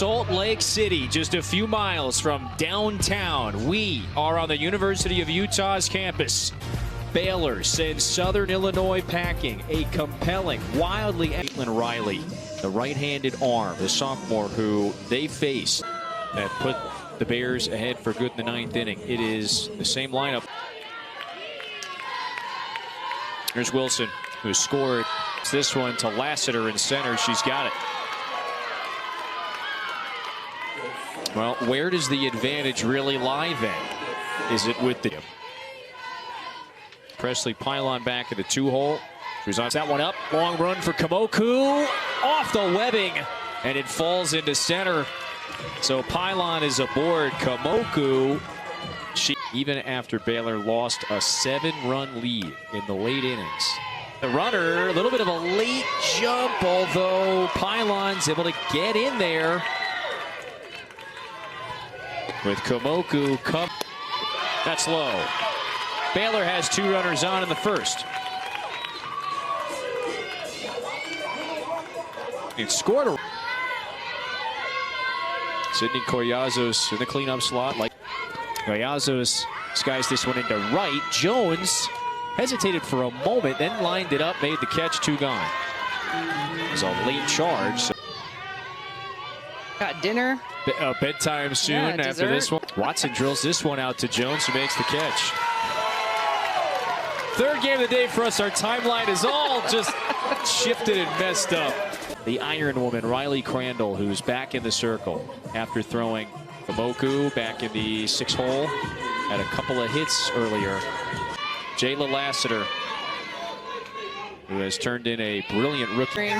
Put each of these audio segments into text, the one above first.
Salt Lake City, just a few miles from downtown. We are on the University of Utah's campus. Baylor sends Southern Illinois packing. A compelling, wildly Caitlin Riley, the right-handed arm, the sophomore who they face that put the Bears ahead for good in the ninth inning. It is the same lineup. Here's Wilson, who scored this one to Lassiter in center. She's got it. Well, where does the advantage really lie then? Is it with the Presley pylon back at the two-hole? She's on that one up. Long run for Kamoku. Off the webbing, and it falls into center. So pylon is aboard. Kamoku, even after Baylor lost a 7-run lead in the late innings. The runner, a little bit of a late jump, although pylon's able to get in there. With Kamoku, that's low. Baylor has 2 runners on in the first. It scored a... Sydney Coyazos in the cleanup slot. Like Coyazos skies this one into right. Jones hesitated for a moment, then lined it up, made the catch, 2 gone. It was a late charge. So got dinner. Bedtime soon after this one. Watson drills this one out to Jones, who makes the catch. Third game of the day for us. Our timeline is all just shifted and messed up. The Iron Woman, Riley Crandall, who's back in the circle after throwing Kamoku back in the 6th hole. Had a couple of hits earlier. Jayla Lassiter, who has turned in a brilliant rookie.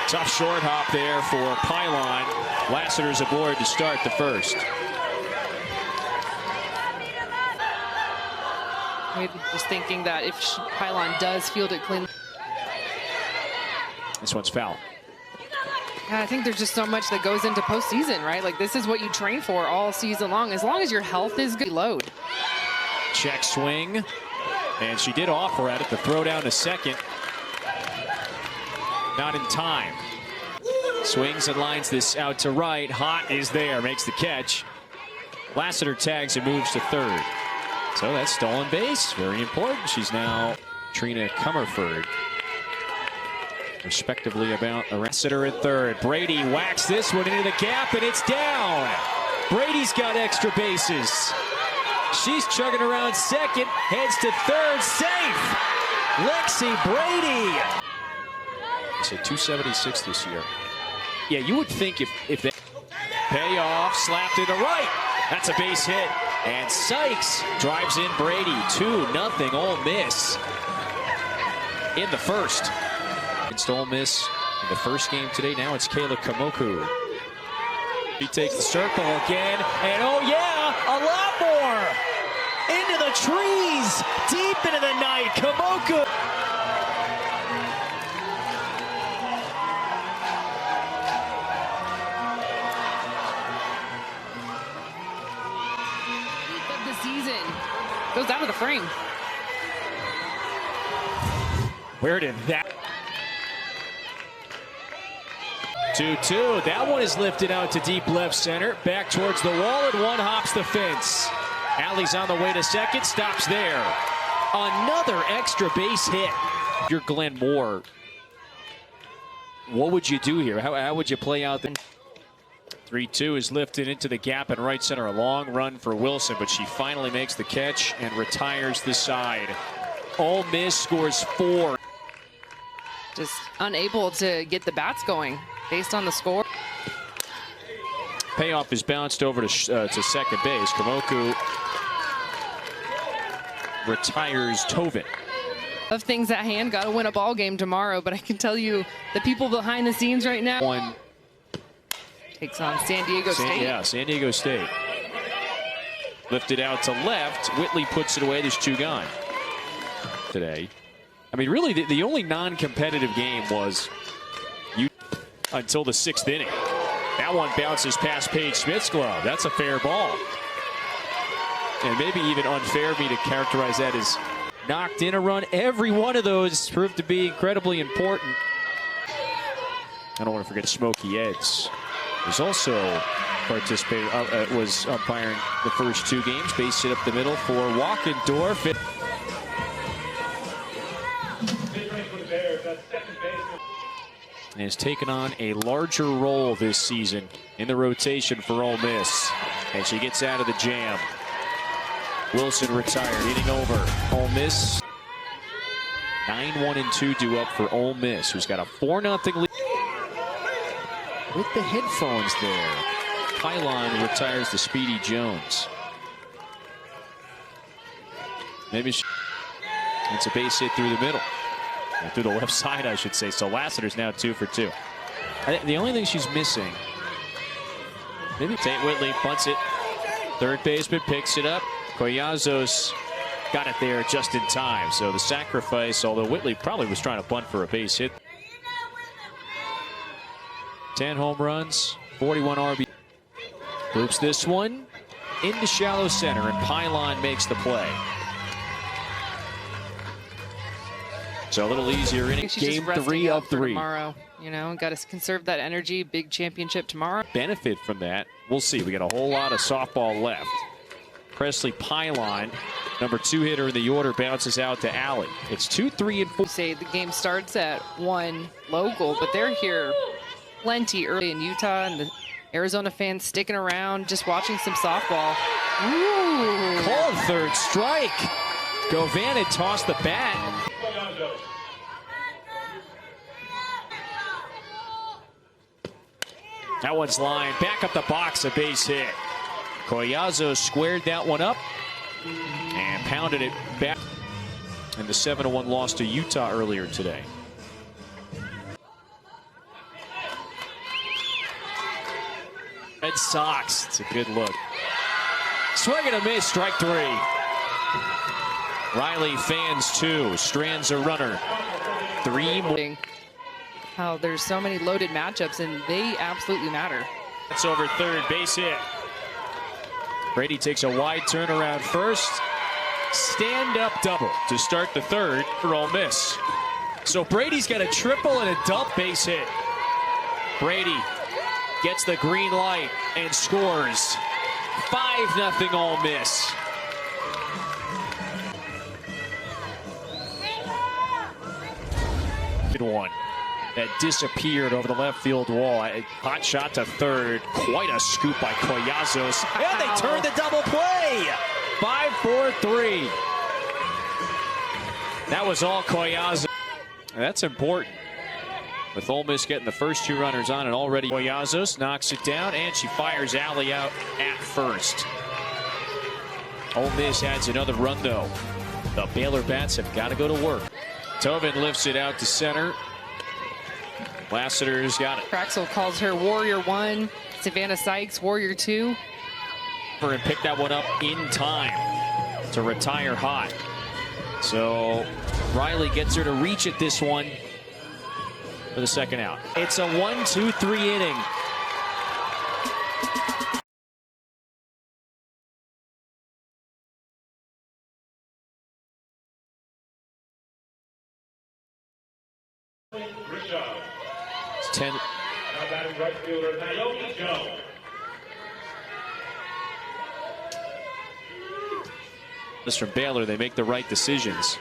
Tough short hop there for pylon. Lassiter's aboard to start the first. Maybe just thinking that if pylon does field it clean. This one's foul. Yeah, I think there's just so much that goes into postseason, right? Like, this is what you train for all season long. As long as your health is good, load. Check swing. And she did offer at it. The throw down to second. Not in time. Swings and lines this out to right. Hot is there. Makes the catch. Lassiter tags and moves to third. So that's stolen base. Very important. She's now Trina Comerford, respectively, about Lassiter at third. Brady whacks this one into the gap, and it's down. Brady's got extra bases. She's chugging around second, heads to third, safe. Lexi Brady. It's a 276 this year. Yeah, you would think if they pay off, slapped it to right. That's a base hit. And Sykes drives in Brady. 2-0 Ole Miss in the first. Against Ole Miss in the first game today. Now it's Kayla Kamoku. He takes the circle again. And oh yeah, a lot more. Into the trees. Deep into the night. Kamoku. Season goes out of the frame. Where did that 2-2? That one is lifted out to deep left center, back towards the wall, and one hops the fence. Allie's on the way to second, stops there. Another extra base hit. You're Glenn Moore. What would you do here? How would you play out the 3-2 is lifted into the gap in right center. A long run for Wilson, but she finally makes the catch and retires the side. Ole Miss scores 4. Just unable to get the bats going based on the score. Payoff is bounced over to second base. Kamoku retires Tovin. Of things at hand, got to win a ball game tomorrow, but I can tell you the people behind the scenes right now. One takes on San Diego State. Yeah, San Diego State. Lifted out to left. Whitley puts it away. There's 2 gone today. I mean, really, the only non-competitive game was until the 6th inning. That one bounces past Paige Smith's glove. That's a fair ball. And maybe even unfair of me to characterize that as knocked in a run. Every one of those proved to be incredibly important. I don't want to forget Smokey Eds. Was also participating, was umpiring the first 2 games. Base hit up the middle for Walkendorf. And has taken on a larger role this season in the rotation for Ole Miss. And she gets out of the jam. Wilson retired, hitting over. Ole Miss 9-1-2 due up for Ole Miss, who's got a 4-0 lead. With the headphones there, Pylon retires the Speedy Jones. Maybe it's a base hit through the middle. Or through the left side, I should say. So Lassiter's now 2 for 2. The only thing she's missing, maybe St. Whitley punts it. Third baseman picks it up. Collazos got it there just in time. So the sacrifice, although Whitley probably was trying to bunt for a base hit. 10 home runs, 41 RB. Loops this one into shallow center, and Pylon makes the play. So a little easier inning. Game 3 of 3. Tomorrow, you know, got to conserve that energy. Big championship tomorrow. Benefit from that. We'll see. We got a whole lot of softball left. Presley Pylon, number 2 hitter in the order, bounces out to Alley. It's 2, 3, and 4. Say the game starts at 1 local, but they're here plenty early in Utah, and the Arizona fans sticking around, just watching some softball. Ooh. Called third strike. Govan had tossed the bat. That one's lined back up the box, a base hit. Collazo squared that one up and pounded it back in the 7-1 loss to Utah earlier today. Red Sox, it's a good look. Swing and a miss, strike 3. Riley fans 2, strands a runner. 3 more. How there's so many loaded matchups, and they absolutely matter. It's over third, base hit. Brady takes a wide turn around first. Stand-up double to start the third for Ole Miss. So Brady's got a triple and a double, base hit. Brady gets the green light and scores. 5-0 Ole Miss. Good one. That disappeared over the left field wall. A hot shot to third. Quite a scoop by Collazos. And they turn the double play. 5-4-3. That was all Collazos. That's important. With Ole Miss getting the first 2 runners on, and already Collazos knocks it down, and she fires Alley out at first. Ole Miss adds another run, though. The Baylor bats have got to go to work. Tobin lifts it out to center. Lassiter's got it. Traxel calls her Warrior 1, Savannah Sykes Warrior 2. And pick that one up in time to retire hot. So Riley gets her to reach at this one for the second out. It's a 1-2-3 inning. It's 10. Right fielder Naomi Jones. This from Baylor, they make the right decisions.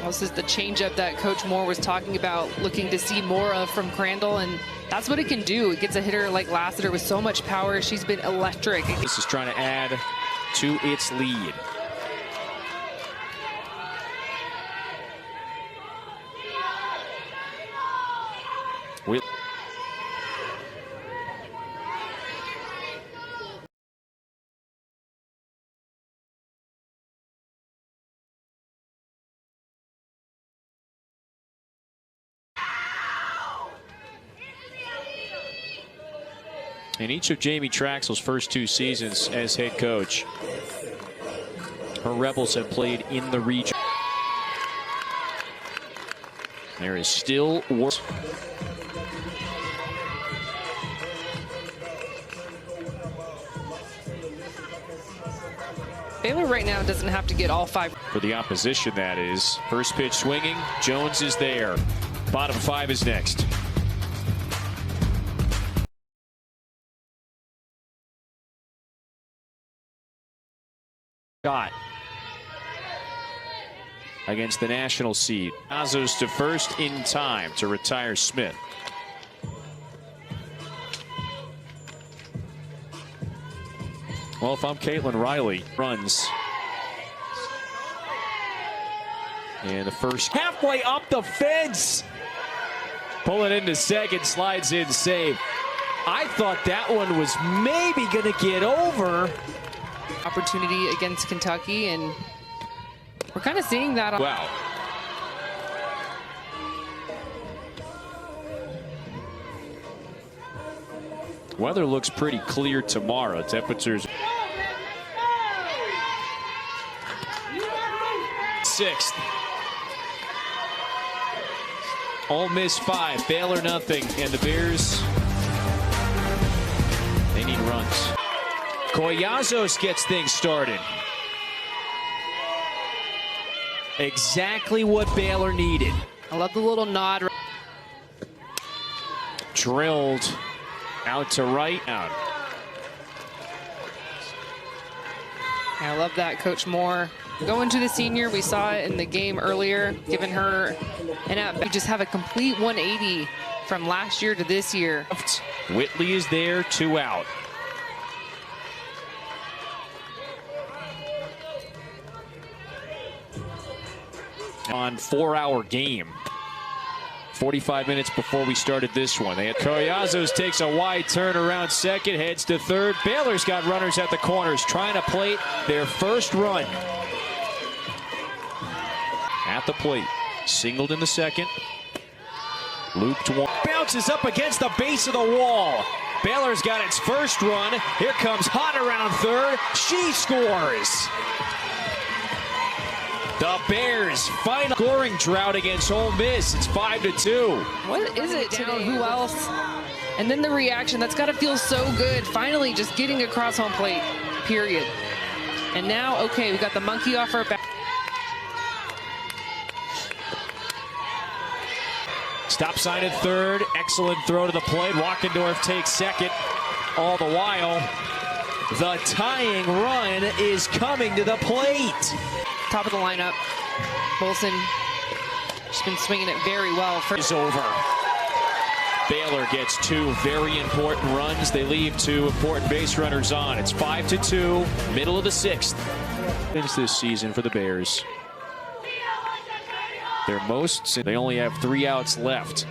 This is the changeup that Coach Moore was talking about, looking to see more of from Crandall, and that's what it can do. It gets a hitter like Lassiter with so much power. She's been electric. This is trying to add to its lead. In each of Jamie Traxel's first 2 seasons as head coach, her Rebels have played in the region. There is still work. Baylor right now doesn't have to get all 5. For the opposition, that is. First pitch swinging. Jones is there. Bottom 5 is next. Shot against the national seed. Azos to first in time to retire Smith. Well, if I'm Caitlin Riley, runs. And the first halfway up the fence. Pull it into second, slides in, save. I thought that one was maybe going to get over. Opportunity against Kentucky, and we're kind of seeing that. Wow. Weather looks pretty clear tomorrow. Temperatures 6th. Ole Miss 5, Baylor nothing, and the Bears, they need runs. Collazos gets things started. Exactly what Baylor needed. I love the little nod. Drilled out to right. Out. I love that, Coach Moore. Going to the senior, we saw it in the game earlier, giving her an at bat. We just have a complete 180 from last year to this year. Whitley is there, 2 out. On 4-hour game. 45 minutes before we started this one. Collazos takes a wide turn around second, heads to third. Baylor's got runners at the corners, trying to plate their first run. At the plate, singled in the second. Looped one. Bounces up against the base of the wall. Baylor's got its first run. Here comes Hot around third. She scores. The Bears final scoring drought against Ole Miss. It's 5-2. What is it today? Who else? And then the reaction. That's got to feel so good. Finally, just getting across home plate. Period. And now, okay, we got the monkey off our back. Stop sign at third. Excellent throw to the plate. Walkendorf takes second. All the while, the tying run is coming to the plate. Top of the lineup. Bolson, she's been swinging it very well. Is over. Baylor gets 2 very important runs. They leave 2 important base runners on. It's 5-2, middle of the 6th. It's this season for the Bears. Their most, they only have 3 outs left.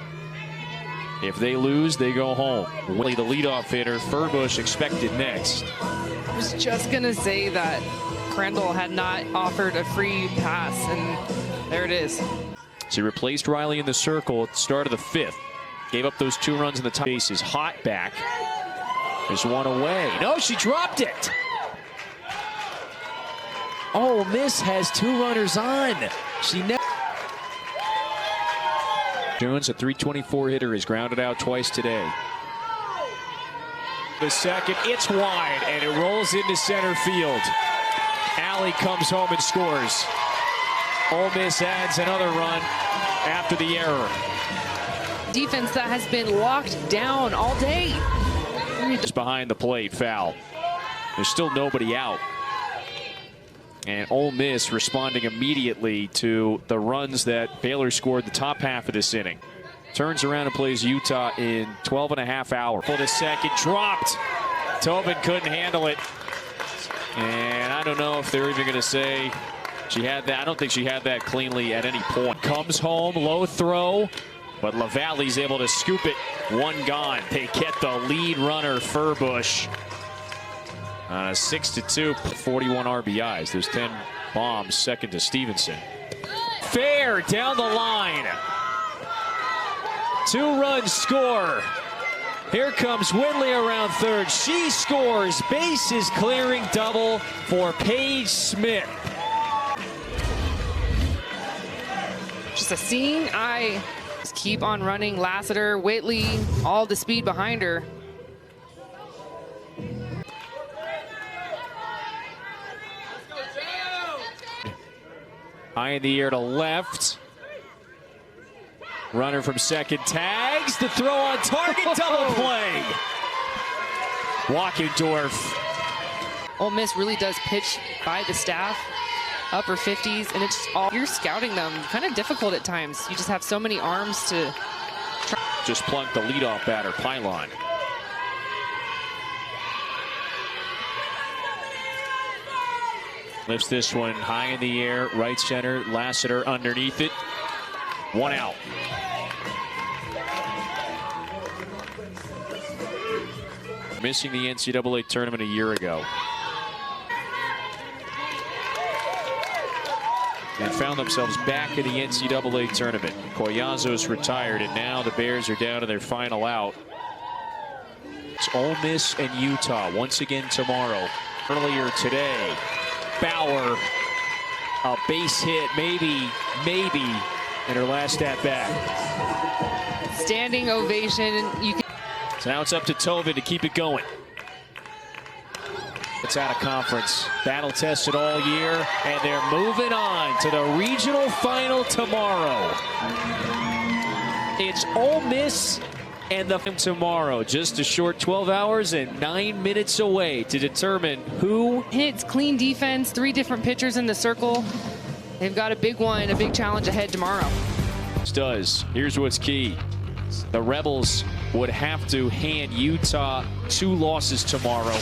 If they lose, they go home. Willie, the leadoff hitter, Furbush expected next. I was just going to say that Crandall had not offered a free pass, and there it is. So he replaced Riley in the circle at the start of the 5th. Gave up those 2 runs in the top. Bases Hot back. There's one away. No, she dropped it. Ole Miss has 2 runners on. She never. Jones, a .324 hitter, is grounded out twice today. The second, it's wide, and it rolls into center field. Alley comes home and scores. Ole Miss adds another run after the error. Defense that has been locked down all day. Just behind the plate, foul. There's still nobody out. And Ole Miss responding immediately to the runs that Baylor scored the top half of this inning. Turns around and plays Utah in 12.5 hours. For the second, dropped. Tobin couldn't handle it. And I don't know if they're even going to say she had that. I don't think she had that cleanly at any point. Comes home, low throw, but LaValle's able to scoop it. 1 gone. They get the lead runner, Furbush. 6-2, 41 RBIs. There's 10 bombs, second to Stevenson. Fair down the line. 2-run score. Here comes Whitley around third. She scores. Bases clearing double for Paige Smith. Just a seeing eye. Just keep on running. Lassiter, Whitley, all the speed behind her. High in the air to left. Runner from second tags. The throw on target. Double play. Walkendorf. Ole Miss really does pitch by the staff, upper 50s, and it's all, you're scouting them kind of difficult at times. You just have so many arms to try. Just plunked the leadoff batter, Pylon. Lifts this one high in the air, right center, Lassiter underneath it. 1 out. Missing the NCAA tournament a year ago. And found themselves back in the NCAA tournament. Collazo's retired, and now the Bears are down to their final out. It's Ole Miss and Utah once again tomorrow. Earlier today, Bauer, a base hit, maybe, in her last at-bat. Standing ovation. You can. So now it's up to Tobin to keep it going. It's out of conference. Battle tested all year, and they're moving on to the regional final tomorrow. It's Ole Miss and the tomorrow, just a short 12 hours and 9 minutes away to determine who Hits, clean defense, 3 different pitchers in the circle. They've got a big one, a big challenge ahead tomorrow. does. Here's what's key. The Rebels would have to hand Utah 2 losses tomorrow.